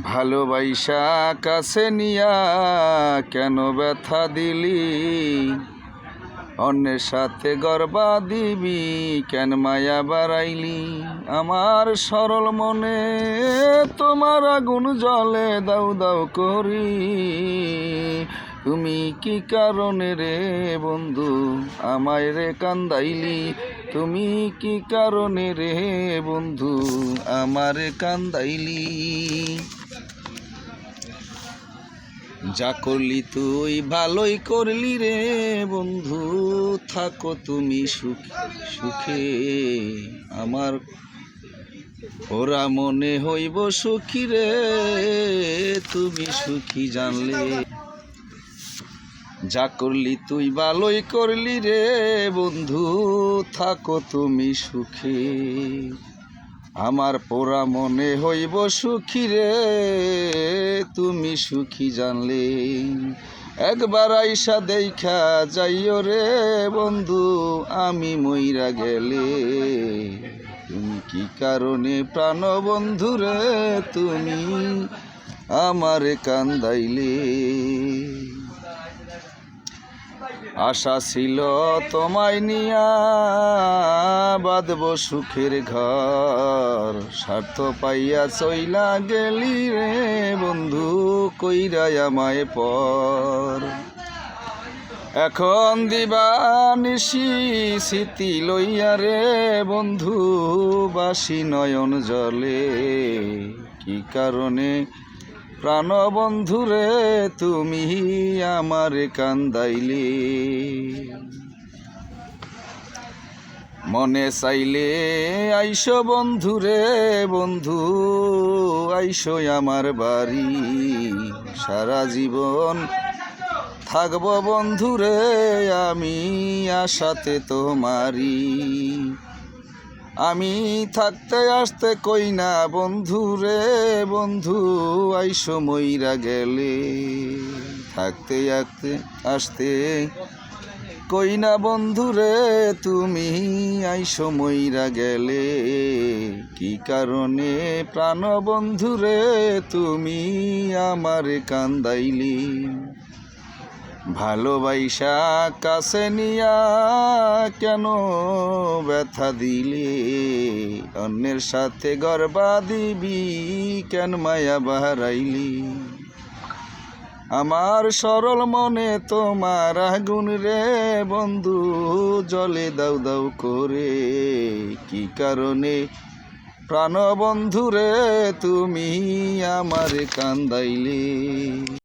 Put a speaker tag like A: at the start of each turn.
A: ভালোবাসা কাছে নিয়া কেন ব্যথা দিলি, অন্যের সাথে গর্বা দিবি কেন মায়া বাড়াইলি। আমার সরল মনে তোমার আগুন জ্বলে দাউ দাউ করি, তুমি কি কারণে রে বন্ধু আমায় রে কান্দাইলি, তুমি কি কারণে রে বন্ধু আমারে কান্দাইলি। যা করলি তুই ভালোই করলি রে বন্ধু, থাকো তুমি সুখে আমার ওরা মনে হইব সুখী রে, তুমি সুখী জানলে। যা করলি তুই ভালোই করলি রে বন্ধু, থাকো তুমি সুখে আমার পোড়া মনে হইব সুখী রে, তুমি সুখী জানলে। একবার আইসা দেখা যাইও রে বন্ধু আমি মইরা গেলে, তুমি কি কারণে প্রাণ বন্ধু রে তুমি আমারে কান্দাইলে। আশা ছিল তোমায় নিয়া বাঁধব সুখের ঘর, স্বার্থ পাইয়া চইলা গেলি রে বন্ধু কইরা আমায় পর। এখন দিবানিশি স্মৃতি লইয়া রে বন্ধু বাসি নয়ন জলে, কি কারণে প্রাণ বন্ধু রে তুমি আমারে কান্দাইলে। মনে চাইলে আইসো বন্ধু রে বন্ধু আইসো আমার বাড়ি, সারা জীবন থাকব বন্ধু রে আমি আশাতে তোমারি। আমি থাকতে আসতে কই না বন্ধু রে বন্ধু আইসো মইরা গেলে, থাকতে আসতে কই না বন্ধু রে তুমি আইসো মইরা গেলে, কি কারণে প্রাণ বন্ধু রে তুমি আমারে কান্দাইলি। ভালোবাসা কাছে নিয়া কেন ব্যথা দিলে, অন্যের সাথে গর্বা দিবি কেন মায়া বাড়াইলি। আমার সরল মনে তোমার আগুন রে বন্ধু জ্বলে দাউ দাউ করে, কি কারণে প্রাণ বন্ধু রে তুমি আমারে কান্দাইলে।